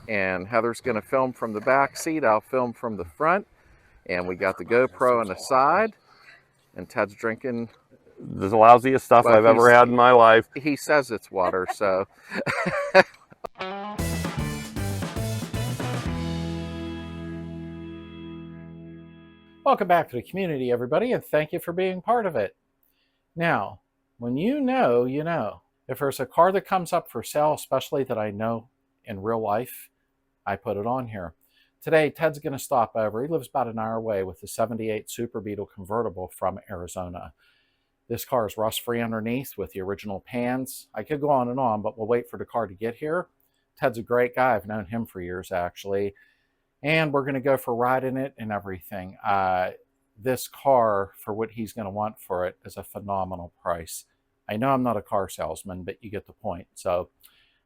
and Heather's going to film from the back seat. I'll film from the front, and we got the GoPro on the side, and Ted's drinking the lousiest stuff I've ever had in my life. He says it's water, so. Welcome back to the community, everybody, and thank you for being part of it. Now, when you know, you know. If there's a car that comes up for sale, especially that I know in real life, I put it on here. Today, Ted's going to stop over. He lives about an hour away with the '78 Super Beetle Convertible from Arizona. This car is rust-free underneath with the original pans. I could go on and on, but we'll wait for the car to get here. Ted's a great guy. I've known him for years, actually. And we're going to go for a ride in it and everything. This car, for what he's going to want for it, is a phenomenal price. I know I'm not a car salesman, but you get the point. So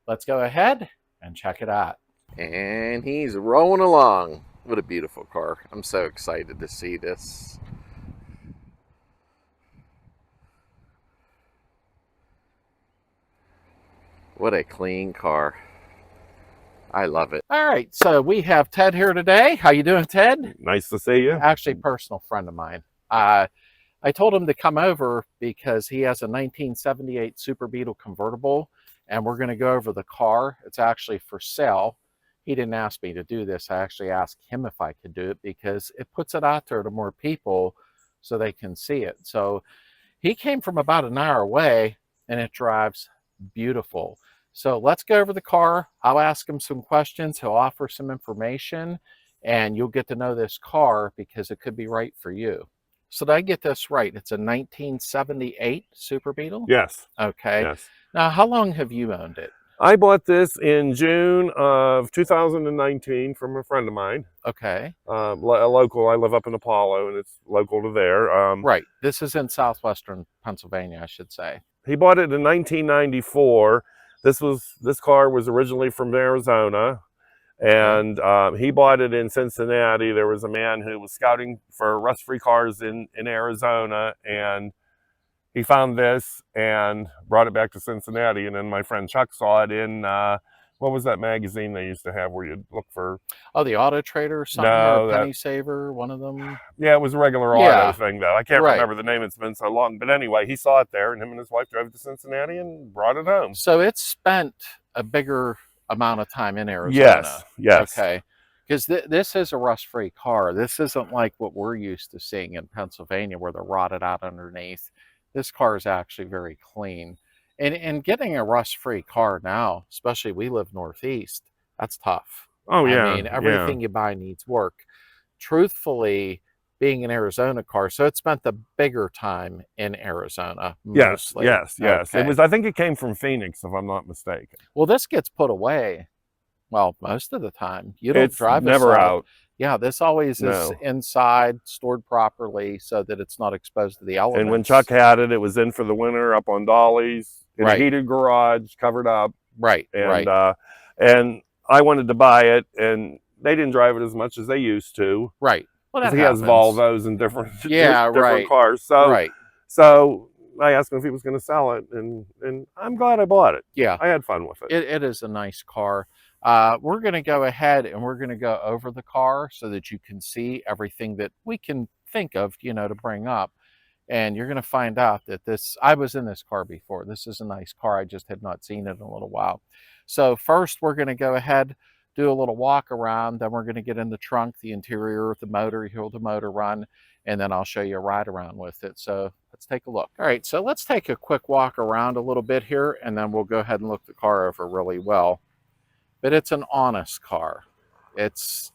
let's go ahead and check it out. And he's rolling along. What a beautiful car. I'm so excited to see this. What a clean car. I love it. All right, so we have Ted here today. How you doing, Ted? Nice to see you. Actually, a personal friend of mine. I told him to come over because he has a 1978 Super Beetle convertible, and we're going to go over the car. It's actually for sale. He didn't ask me to do this. I actually asked him if I could do it because it puts it out there to more people so they can see it. So he came from about an hour away, and it drives beautiful. So let's go over the car. I'll ask him some questions. He'll offer some information, and you'll get to know this car because it could be right for you. So did I get this right? It's a 1978 Super Beetle? Yes. Okay. Yes. Now, how long have you owned it? I bought this in June of 2019 from a friend of mine. Okay. A local. I live up in Apollo, and it's local to there. Right. This is in southwestern Pennsylvania, I should say. He bought it in 1994. This car was originally from Arizona. And he bought it in Cincinnati. There was a man who was scouting for rust-free cars in Arizona, and he found this and brought it back to Cincinnati. And then my friend Chuck saw it in, what was that magazine they used to have where you'd look for? Oh, the Auto Trader or something, or Penny Saver, one of them? Yeah, it was a regular auto thing, though. I can't remember the name. It's been so long. But anyway, he saw it there, and him and his wife drove to Cincinnati and brought it home. So it spent a bigger amount of time in Arizona. Yes, yes. Okay. Because this is a rust-free car. This isn't like what we're used to seeing in Pennsylvania where they're rotted out underneath. This car is actually very clean. And getting a rust-free car now, especially we live Northeast, that's tough. Oh, yeah. I mean, everything you buy needs work. Truthfully, being an Arizona car, so it spent the bigger time in Arizona mostly. Yes. Okay. It was, I think it came from Phoenix, if I'm not mistaken. Well, this gets put away, well, most of the time. You don't drive it never out. Yeah, this always is inside, stored properly so that it's not exposed to the elements. And when Chuck had it, it was in for the winter up on dollies, in a heated garage, covered up. Right, and I wanted to buy it, and they didn't drive it as much as they used to. Right. Well, that he has Volvos and different cars. So I asked him if he was going to sell it, and I'm glad I bought it. Yeah. I had fun with it. It is a nice car. We're going to go ahead and we're going to go over the car so that you can see everything that we can think of, to bring up. And you're going to find out that I was in this car before. This is a nice car. I just had not seen it in a little while. So first we're going to go ahead, do a little walk around. Then we're going to get in the trunk, the interior, the motor, hear the motor run, and then I'll show you a ride around with it. So let's take a look. All right, so let's take a quick walk around a little bit here, and then we'll go ahead and look the car over really well. But it's an honest car. There's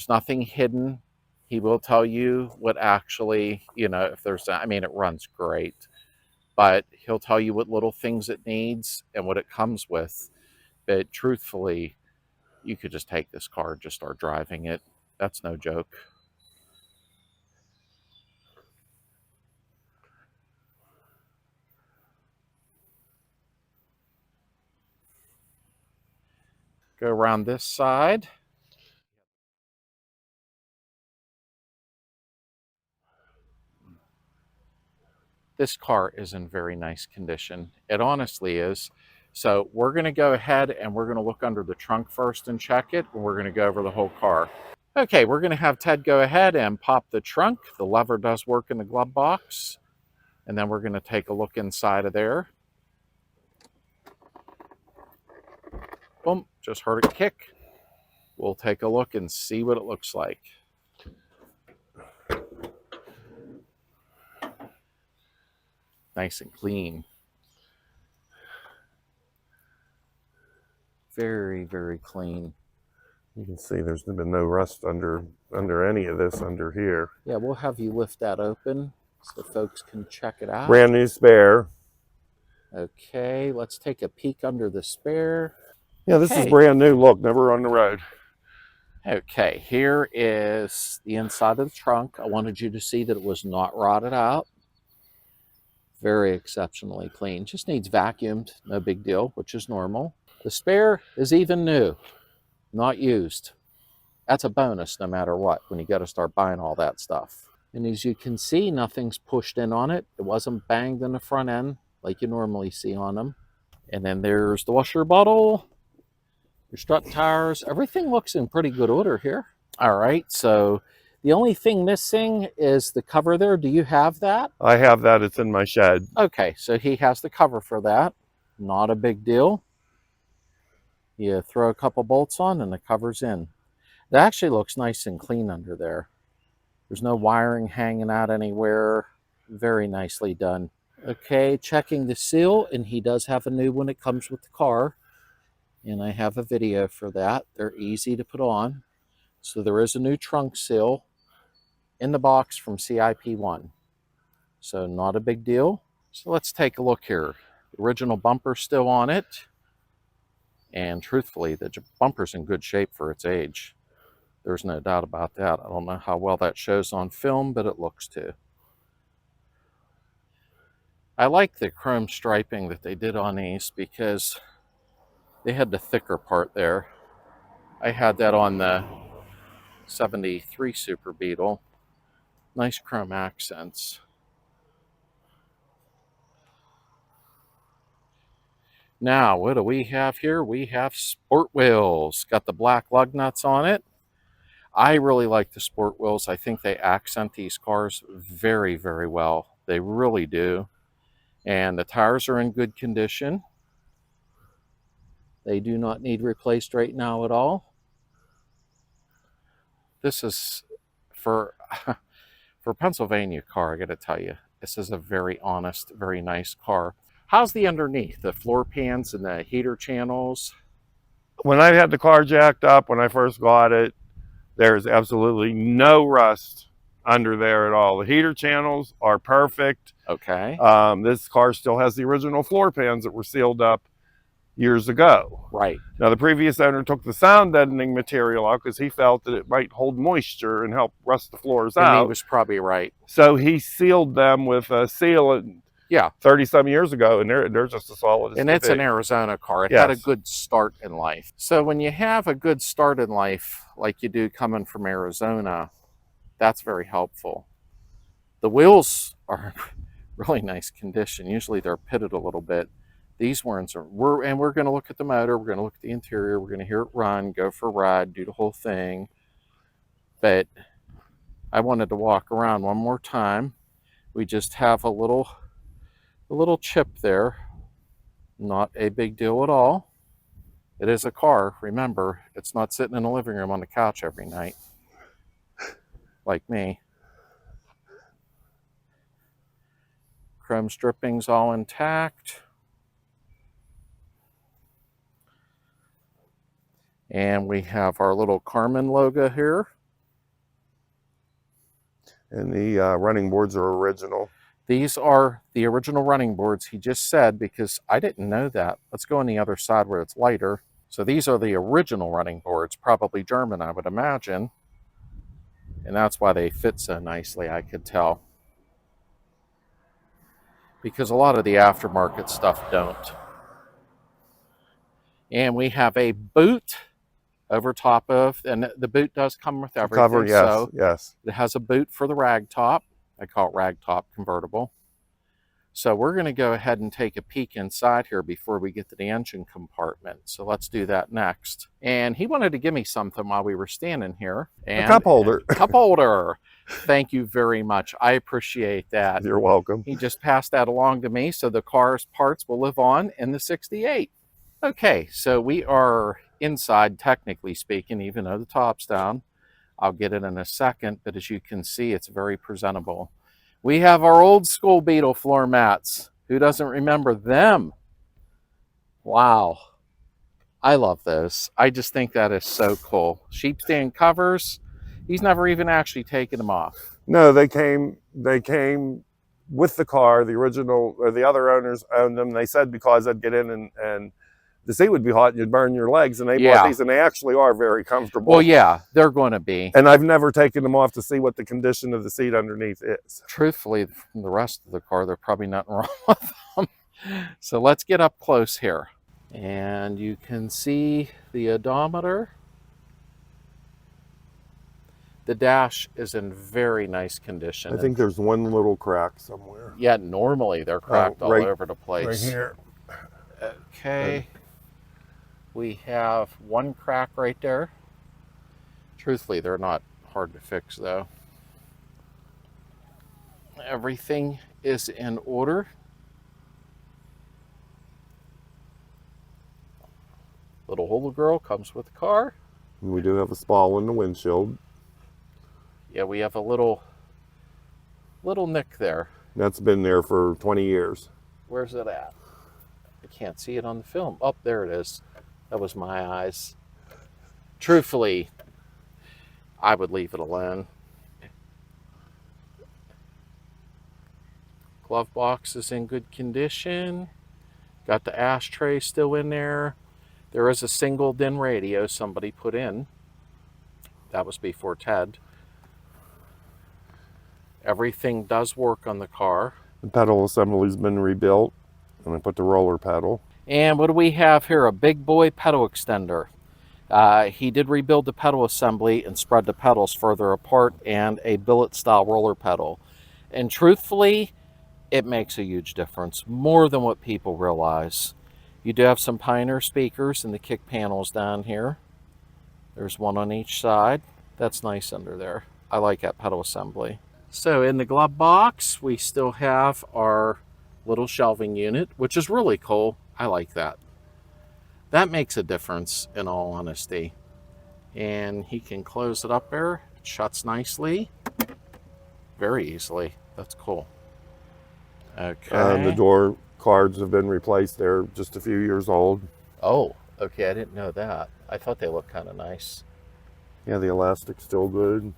nothing hidden. He will tell you what actually, if there's, it runs great, but he'll tell you what little things it needs and what it comes with. But truthfully, you could just take this car and just start driving it. That's no joke. Go around this side. This car is in very nice condition. It honestly is. So we're going to go ahead and we're going to look under the trunk first and check it, and we're going to go over the whole car. Okay, we're going to have Ted go ahead and pop the trunk. The lever does work in the glove box. And then we're going to take a look inside of there. Boom, just heard it kick. We'll take a look and see what it looks like. Nice and clean. Very, very clean. You can see there's been no rust under any of this under here. Yeah, we'll have you lift that open so folks can check it out. Brand new spare. Okay, let's take a peek under the spare. Yeah, this is brand new. Look, never on the road. Okay, here is the inside of the trunk. I wanted you to see that it was not rotted out. Very exceptionally clean. Just needs vacuumed, no big deal, which is normal. The spare is even new, not used. That's a bonus no matter what when you got to start buying all that stuff. And as you can see, nothing's pushed in on it. It wasn't banged in the front end like you normally see on them. And then there's the washer bottle, your strut tires. Everything looks in pretty good order here. All right, so the only thing missing is the cover there. Do you have that? I have that. It's in my shed. Okay, so he has the cover for that. Not a big deal. You throw a couple bolts on and the cover's in. It actually looks nice and clean under there. There's no wiring hanging out anywhere. Very nicely done. Okay, checking the seal, and he does have a new one. It comes with the car, and I have a video for that. They're easy to put on. So there is a new trunk seal in the box from CIP1. So not a big deal. So let's take a look here. The original bumper's still on it. And truthfully, the bumper's in good shape for its age. There's no doubt about that. I don't know how well that shows on film, but it looks to. I like the chrome striping that they did on these because they had the thicker part there. I had that on the 73 Super Beetle. Nice chrome accents. Now, what do we have here? We have sport wheels. Got the black lug nuts on it. I really like the sport wheels. I think they accent these cars very, very well. They really do. And the tires are in good condition. They do not need replaced right now at all. This is for a Pennsylvania car, I got to tell you, this is a very honest, very nice car. How's the underneath? The floor pans and the heater channels? When I had the car jacked up, when I first got it, there's absolutely no rust under there at all. The heater channels are perfect. Okay. This car still has the original floor pans that were sealed up years ago. Right. Now, the previous owner took the sound deadening material out because he felt that it might hold moisture and help rust the floors out. And he was probably right. So he sealed them with a sealant. Yeah, 30-some years ago, and they're just as solid as and it's an Arizona car. It yes. had a good start in life. So when you have a good start in life, like you do coming from Arizona, that's very helpful. The wheels are really nice condition. Usually they're pitted a little bit. These ones are, we're going to look at the motor. We're going to look at the interior. We're going to hear it run, go for a ride, do the whole thing. But I wanted to walk around one more time. We just have a little chip there. Not a big deal at all. It is a car. Remember, it's not sitting in the living room on the couch every night like me. Chrome stripping's all intact. And we have our little Carmen logo here. And the running boards are original. These are the original running boards, he just said, because I didn't know that. Let's go on the other side where it's lighter. So these are the original running boards, probably German, I would imagine. And that's why they fit so nicely, I could tell. Because a lot of the aftermarket stuff don't. And we have a boot over top of, and the boot does come with everything. Cover, yes, so yes. it has a boot for the rag top. I call it rag top convertible. So we're going to go ahead and take a peek inside here before we get to the engine compartment. So let's do that next. And he wanted to give me something while we were standing here. And a cup holder. Cup holder. Thank you very much. I appreciate that. You're welcome. He just passed that along to me, so the car's parts will live on in the 68. Okay, so we are inside, technically speaking, even though the top's down. I'll get it in a second, but as you can see, it's very presentable. We have our old school Beetle floor mats. Who doesn't remember them? Wow. I love those. I just think that is so cool. Sheepskin covers. He's never even actually taken them off. No, they came with the car. The original, or the other owners owned them. They said because I'd get in and the seat would be hot and you'd burn your legs, and they bought these, and they actually are very comfortable. Well, yeah, they're going to be. And I've never taken them off to see what the condition of the seat underneath is. Truthfully, from the rest of the car, there's probably nothing wrong with them. So let's get up close here. And you can see the odometer. The dash is in very nice condition. I think there's one little crack somewhere. Yeah, normally they're cracked all over the place. Right here. Okay. We have one crack right there. Truthfully, they're not hard to fix though. Everything is in order. Little hole girl comes with the car. And we do have a spall in the windshield. Yeah, we have a little nick there. That's been there for 20 years. Where's it at? I can't see it on the film. Oh, there it is. That was my eyes. Truthfully, I would leave it alone. Glove box is in good condition. Got the ashtray still in there. There is a single DIN radio somebody put in. That was before Ted. Everything does work on the car. The pedal assembly's been rebuilt, and I put the roller pedal. And what do we have here? A big boy pedal extender. He did rebuild the pedal assembly and spread the pedals further apart, and a billet style roller pedal. And truthfully, it makes a huge difference, more than what people realize. You do have some Pioneer speakers in the kick panels down here. There's one on each side. That's nice under there. I like that pedal assembly. So in the glove box, we still have our little shelving unit, which is really cool. I like that. That makes a difference, in all honesty. And he can close it up there. It shuts nicely. Very easily. That's cool. Okay. The door cards have been replaced. They're just a few years old. Oh, okay. I didn't know that. I thought they looked kind of nice. Yeah, the elastic's still good.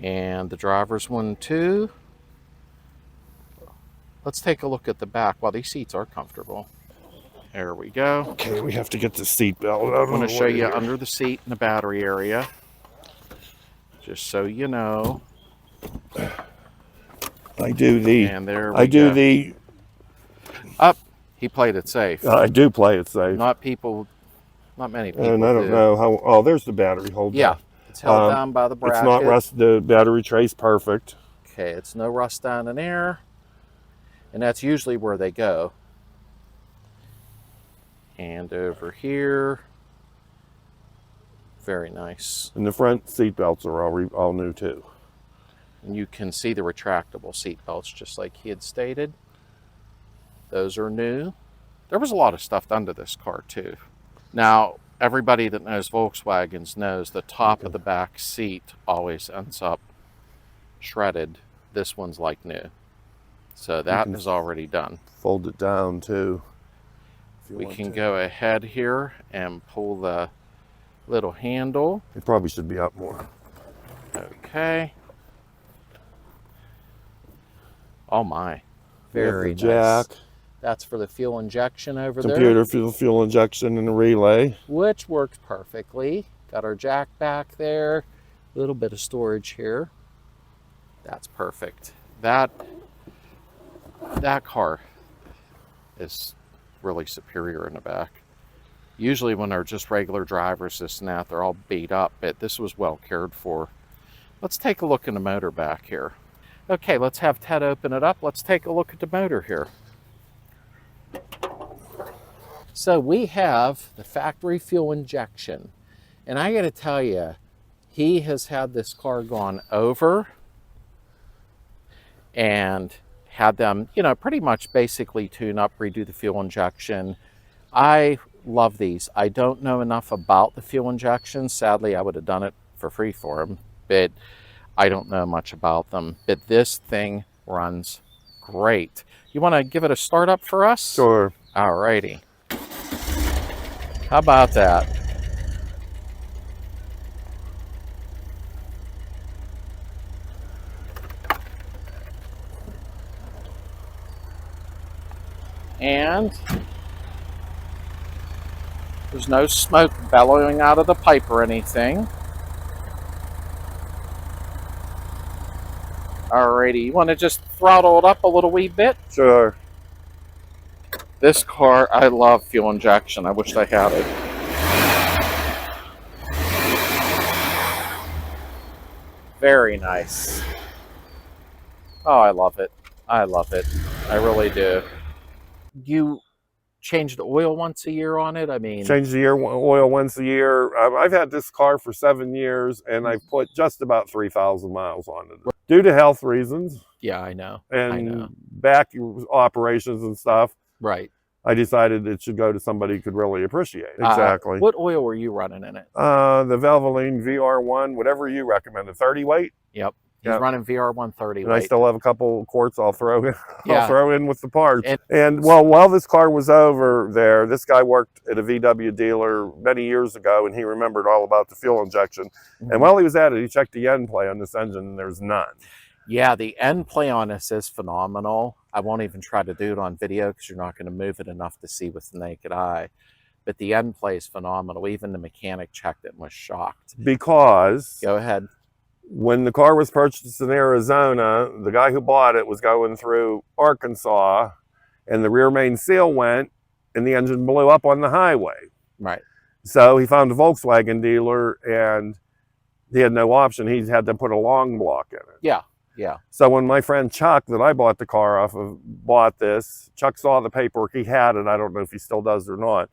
And the driver's one too. Let's take a look at the back. Well, these seats are comfortable. There we go. Okay, we have to get the seat belt out. I'm going to show you under the seat in the battery area, just so you know. I do the. And there we I do go. the. Up. He played it safe. I do play it safe. Not many people. And I don't know how. Oh, there's the battery holder. Yeah, it's held down by the bracket. It's not rust. The battery trace perfect. Okay, it's no rust down in there, and that's usually where they go. And over here, very nice. And the front seat belts are all new too. And you can see the retractable seat belts, just like he had stated. Those are new. There was a lot of stuff done to this car too. Now, everybody that knows Volkswagens knows the top of the back seat always ends up shredded. This one's like new. So that is already done. Fold it down too. We can go ahead here and pull the little handle. It probably should be up more. Okay. Oh my. Very nice. Jack. That's for the fuel injection over there. Computer fuel injection and a relay. Which works perfectly. Got our jack back there. A little bit of storage here. That's perfect. That car is really superior in the back. Usually when they're just regular drivers, this and that, they're all beat up, but this was well cared for. Let's take a look in the motor back here. Okay, let's have Ted open it up. Let's take a look at the motor here. So we have the factory fuel injection. And I got to tell you, he has had this car gone over and had them, you know, pretty much basically tune up, redo the fuel injection. I love these. I don't know enough about the fuel injection. Sadly, I would have done it for free for him, but I don't know much about them. But this thing runs great. You want to give it a start up for us? Sure. Alrighty. How about that? And there's no smoke bellowing out of the pipe or anything. Alrighty, you want to just throttle it up a little wee bit? Sure. This car, I love fuel injection. I wish I had it. Very nice. Oh, I love it. I love it. I really do. You change the oil once a year on it? I mean, Change the oil once a year. I've had this car for 7 years, and I've put just about 3,000 miles on it due to health reasons. Yeah, I know. And back operations and stuff. Right. I decided it should go to somebody who could really appreciate. Exactly. What oil were you running in it? The Valvoline VR1, whatever you recommended, 30 weight. Yep. He's running VR130 and weight. I still have a couple quarts I'll throw in. I'll throw in with the parts. And well, while this car was over there, this guy worked at a VW dealer many years ago, and he remembered all about the fuel injection. Mm-hmm. And while he was at it, he checked the end play on this engine, and there's none. Yeah, the end play on this is phenomenal. I won't even try to do it on video because you're not going to move it enough to see with the naked eye. But the end play is phenomenal. Even the mechanic checked it and was shocked. Because... Go ahead. When the car was purchased in Arizona, the guy who bought it was going through Arkansas, and the rear main seal went, and the engine blew up on the highway. Right. So he found a Volkswagen dealer, and he had no option. He had to put a long block in it. Yeah, yeah. So when my friend Chuck, that I bought the car off of, bought this, Chuck saw the paperwork. He had it. I don't know if he still does or not.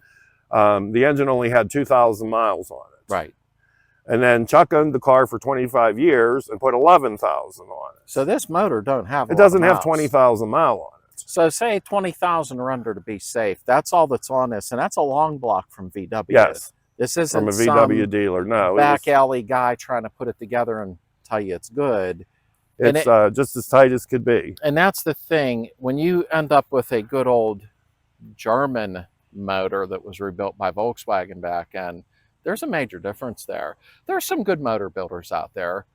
The engine only had 2,000 miles on it. Right. And then Chuck owned the car for 25 years and put 11,000 on it. So this motor don't have it doesn't have 20,000 miles on it. So say 20,000 or under to be safe. That's all that's on this, and that's a long block from VW. Yes. This isn't from a VW dealer. No. Back alley guy trying to put it together and tell you it's good. It's just as tight as could be. And that's the thing. When you end up with a good old German motor that was rebuilt by Volkswagen back then, there's a major difference there. There's some good motor builders out there,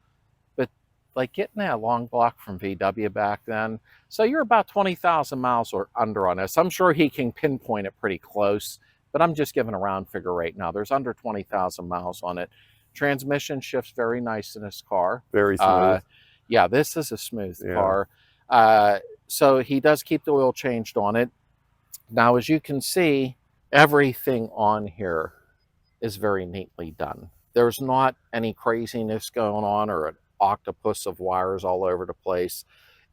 but like getting that long block from VW back then, so you're about 20,000 miles or under on this. I'm sure he can pinpoint it pretty close, but I'm just giving a round figure right now. There's under 20,000 miles on it. Transmission shifts very nice in this car. Very smooth. Yeah, this is a smooth car. So he does keep the oil changed on it. Now, as you can see, everything on here is very neatly done. There's not any craziness going on or an octopus of wires all over the place.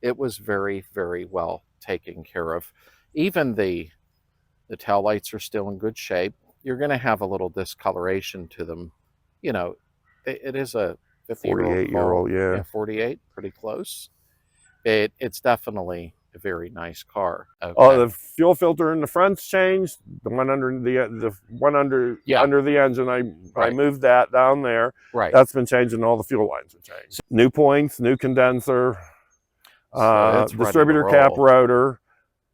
It was very, very well taken care of. Even the taillights are still in good shape. You're going to have a little discoloration to them. You know, it is a 48-year-old, yeah. 48, pretty close. It's definitely a very nice car. Okay. Oh, the fuel filter in the front's changed. The one under the one under the engine, I moved that down there. Right. That's been changed, and all the fuel lines have changed. New points, new condenser, distributor cap rotor.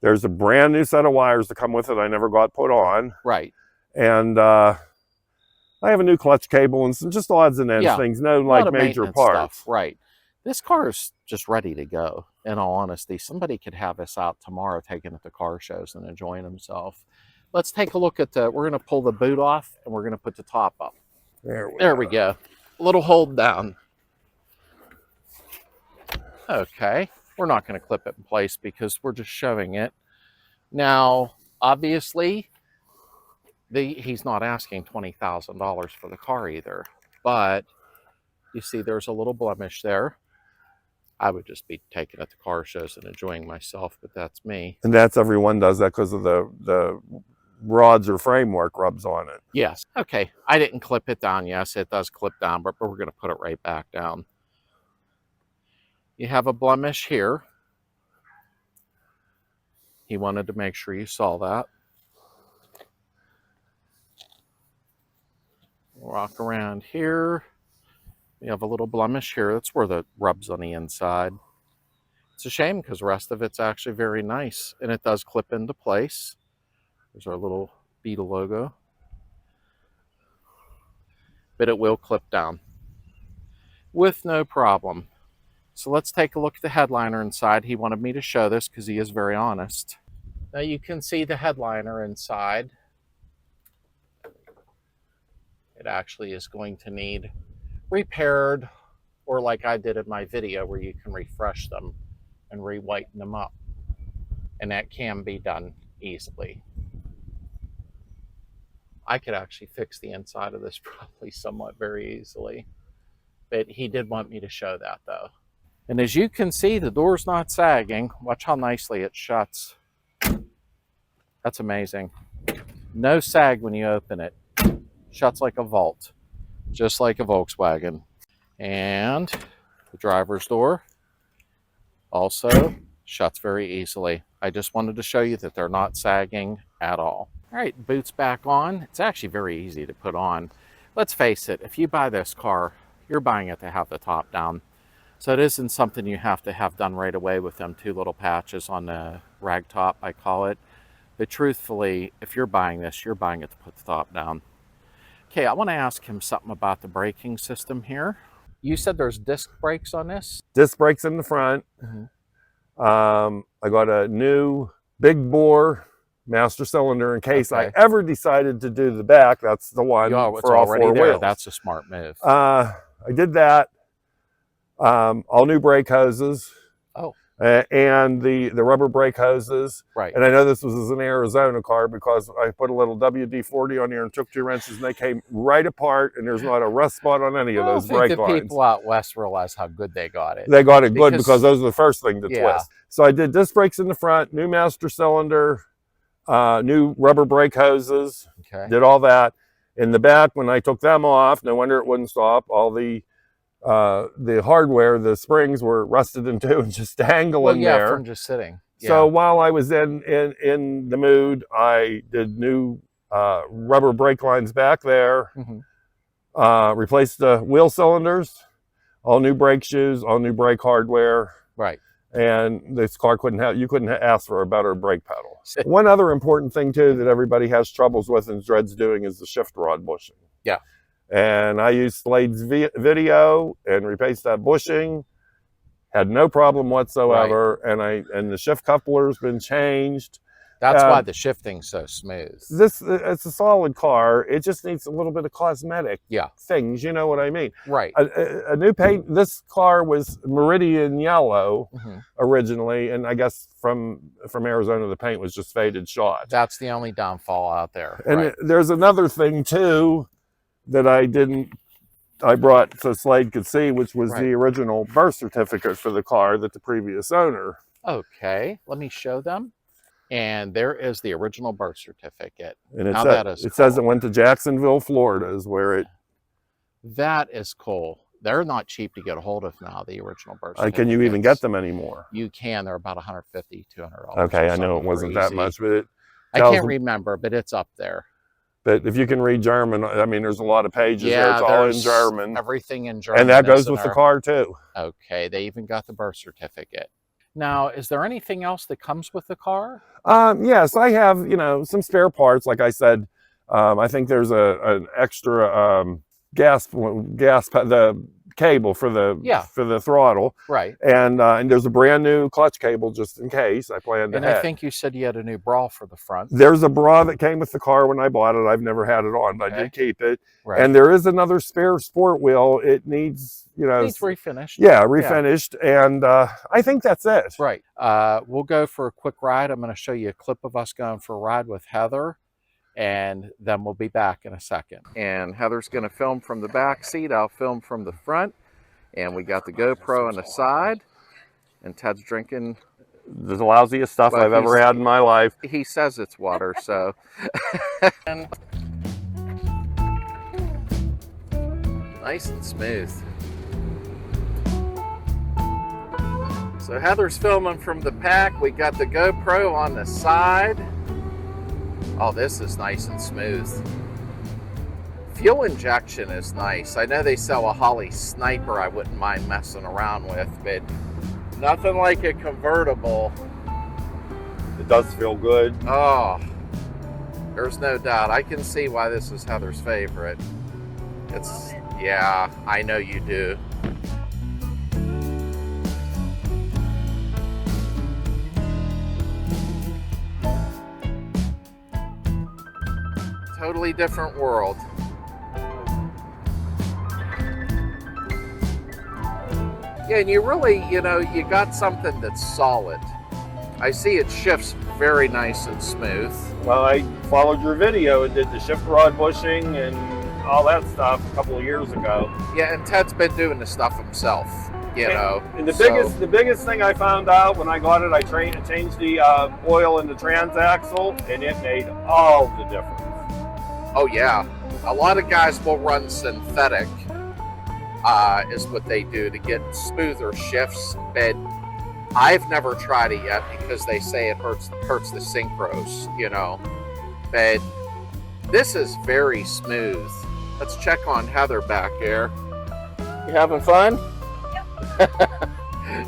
There's a brand new set of wires that come with it. I never got put on. Right. And I have a new clutch cable and some just odds and ends things. No like major parts. Stuff. Right. This car is just ready to go. In all honesty, somebody could have this out tomorrow, taking it to car shows and enjoying himself. Let's take a look at we're going to pull the boot off and we're going to put the top up. There we go. A little hold down. Okay. We're not going to clip it in place because we're just showing it. Now, obviously, he's not asking $20,000 for the car either. But you see there's a little blemish there. I would just be taking it to car shows and enjoying myself, but that's me. And that's everyone does that because of the rods or framework rubs on it. Yes. Okay. I didn't clip it down. Yes, it does clip down, but we're going to put it right back down. You have a blemish here. He wanted to make sure you saw that. Walk around here. You have a little blemish here. That's where the rub's on the inside. It's a shame because the rest of it's actually very nice, and it does clip into place. There's our little Beetle logo. But it will clip down with no problem. So let's take a look at the headliner inside. He wanted me to show this because he is very honest. Now you can see the headliner inside. It actually is going to need repaired, or like I did in my video where you can refresh them and re-whiten them up. And that can be done easily. I could actually fix the inside of this probably somewhat very easily. But he did want me to show that though. And as you can see, the door's not sagging. Watch how nicely it shuts. That's amazing. No sag when you open it. Shuts like a vault, just like a Volkswagen. And the driver's door also shuts very easily. I just wanted to show you that they're not sagging at all. All right, boots back on. It's actually very easy to put on. Let's face it, if you buy this car, you're buying it to have the top down. So it isn't something you have to have done right away with them two little patches on the rag top, I call it. But truthfully, if you're buying this, you're buying it to put the top down. Okay, I want to ask him something about the braking system here. You said there's disc brakes on this? Disc brakes in the front. I got a new big bore master cylinder in case I ever decided to do the back. That's the one for all four wheels. That's a smart move. I did that. All new brake hoses. Oh. And the rubber brake hoses. Right. And I know this was an Arizona car because I put a little WD-40 on here and took 2 wrenches and they came right apart and there's not a rust spot on any of those brake lines. I think the people out west realize how good they got it. They got it good because those are the first thing to twist. So I did disc brakes in the front, new master cylinder, new rubber brake hoses, did all that. In the back, when I took them off, no wonder it wouldn't stop, all the hardware, the springs were rusted in two and just dangling there. From just sitting. So while I was in the mood, I did new rubber brake lines back there, replaced the wheel cylinders, all new brake shoes, all new brake hardware. Right. And this car you couldn't ask for a better brake pedal. One other important thing too that everybody has troubles with and dreads doing is the shift rod bushing. Yeah. And I used Slades video and replaced that bushing. Had no problem whatsoever. Right. And the shift coupler's been changed. That's why the shifting's so smooth. It's a solid car. It just needs a little bit of cosmetic things. You know what I mean? Right. A new paint. This car was Meridian yellow originally, and I guess from Arizona the paint was just faded shot. That's the only downfall out there. And there's another thing too that I brought so Slade could see, which was the original birth certificate for the car that the previous owner. Okay, let me show them. And there is the original birth certificate. And it says it went to Jacksonville, Florida is where it... That is cool. They're not cheap to get a hold of now, the original birth certificate. Can you even get them anymore? You can. They're about $150, $200. Okay, I know it wasn't that much, but I can't remember, but it's up there. But if you can read German, I mean, there's a lot of pages there. It's all in German. Everything in German. And that goes with the car too. Okay, they even got the birth certificate. Now, is there anything else that comes with the car? Yes, I have, some spare parts. Like I said, I think there's an extra the cable for the throttle. Right. And there's a brand new clutch cable just in case I planned ahead. And I think you said you had a new bra for the front. There's a bra that came with the car when I bought it. I've never had it on, but I did keep it. Right. And there is another spare sport wheel. It needs, needs refinished. Yeah, refinished. Yeah. And I think that's it. Right. We'll go for a quick ride. I'm going to show you a clip of us going for a ride with Heather. And then we'll be back in a second. And Heather's going to film from the back seat. I'll film from the front. And we got the GoPro on the side. And Ted's drinking the lousiest stuff Well, I've ever had in my life. he says it's water, so. And nice and smooth. So Heather's filming from the pack. We got the GoPro on the side. Oh, this is nice and smooth. Fuel injection is nice. I know they sell a Holley Sniper I wouldn't mind messing around with, but nothing like a convertible. It does feel good. Oh, there's no doubt. I can see why this is Heather's favorite. It's, yeah, I know you do. Totally different world. Yeah, and you really, you know, you got something that's solid. I see it shifts very nice and smooth. Well, I followed your video and did the shift rod bushing and all that stuff a couple of years ago. Yeah, and Ted's been doing the stuff himself, you know. And the biggest thing I found out when I got it, I changed the oil in the transaxle, and it made all the difference. Oh yeah, a lot of guys will run synthetic, is what they do to get smoother shifts, but I've never tried it yet because they say it hurts the synchros, you know. But this is very smooth. Let's check on Heather back here. You having fun? Yep.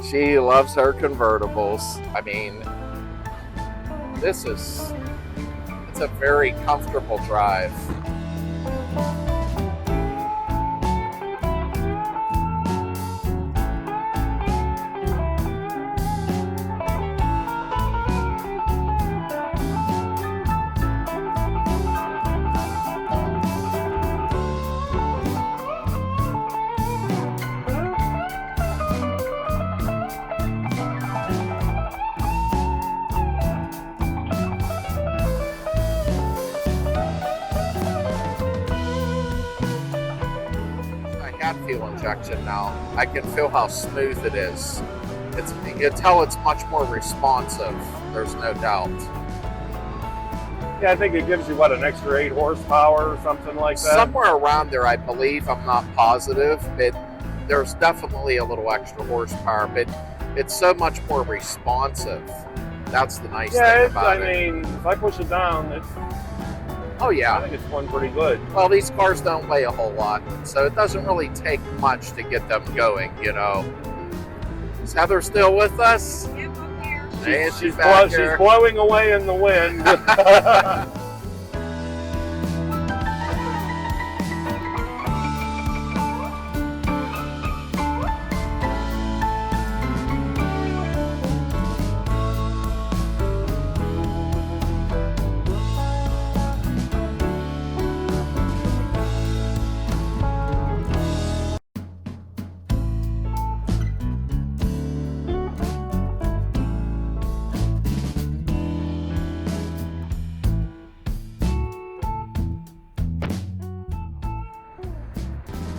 She loves her convertibles. I mean, it's a very comfortable drive. Fuel injection now. I can feel how smooth it is. You can tell it's much more responsive. There's no doubt. Yeah, I think it gives you, what, an extra 8 horsepower or something like that? Somewhere around there, I believe. I'm not positive, but there's definitely a little extra horsepower, but it's so much more responsive. That's the nice thing about it. I mean, if I push it down, it's... Oh yeah. I think it's going pretty good. Well, these cars don't weigh a whole lot, so it doesn't really take much to get them going, you know. Is Heather still with us? Yep, I'm here. She's blowing away in the wind.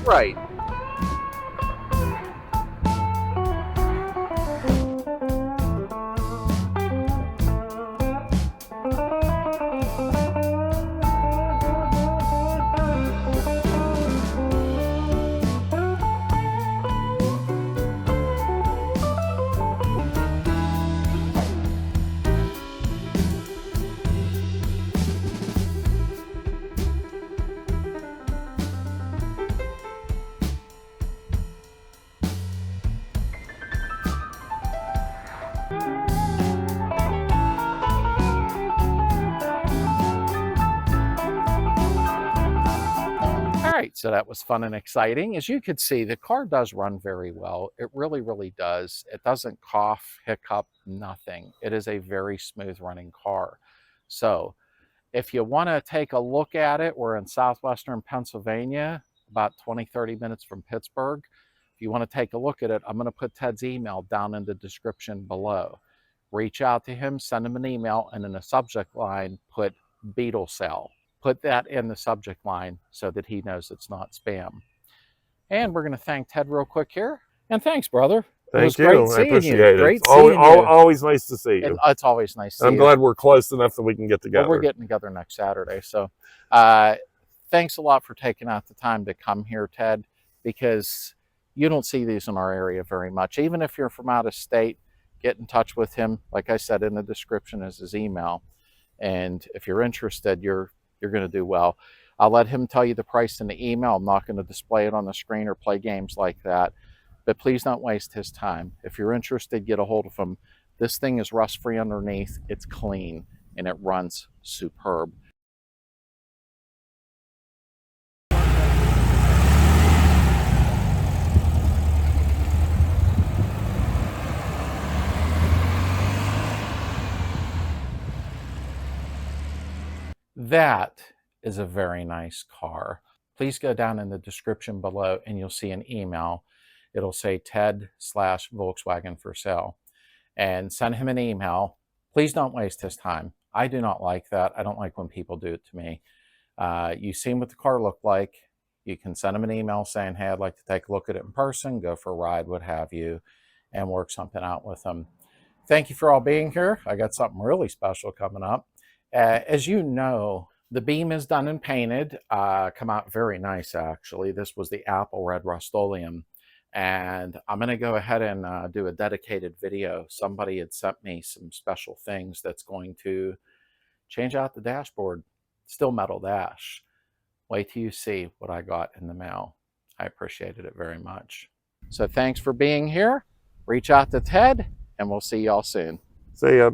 Right. Right, so that was fun and exciting. As you could see, the car does run very well. It really, really does. It doesn't cough, hiccup, nothing. It is a very smooth running car. So if you want to take a look at it, we're in southwestern Pennsylvania, about 20-30 minutes from Pittsburgh. If you want to take a look at it, I'm going to put Ted's email down in the description below. Reach out to him, send him an email, and in the subject line, put Beetle sale. Put that in the subject line so that he knows it's not spam. And we're going to thank Ted real quick here. And thanks, brother. It was Thank great you. I seeing you. appreciate it. It's Great seeing you. always nice to see And you. it's always nice to see I'm you. glad we're close enough that we can get Well, we're together. getting together next Saturday. So uh, thanks a lot for taking out the time to come here, Ted, because you don't see these in our area very much. Even if you're from out of state, get in touch with him. Like I said, in the description is his email. And if you're interested, you're going to do well. I'll let him tell you the price in the email. I'm not going to display it on the screen or play games like that. But please don't waste his time. If you're interested, get a hold of him. This thing is rust-free underneath. It's clean, and it runs superb. That is a very nice car. Please go down in the description below and you'll see an email. It'll say Ted/Volkswagen for sale. And send him an email. Please don't waste his time. I do not like that. I don't like when people do it to me. You've seen what the car looked like. You can send him an email saying, hey, I'd like to take a look at it in person, go for a ride, what have you, and work something out with him. Thank you for all being here. I got something really special coming up. As you know, the beam is done and painted. Come out very nice, actually. This was the Apple Red Rust-Oleum. And I'm going to go ahead and do a dedicated video. Somebody had sent me some special things that's going to change out the dashboard. Still metal dash. Wait till you see what I got in the mail. I appreciated it very much. So thanks for being here. Reach out to Ted, and we'll see y'all soon. See ya.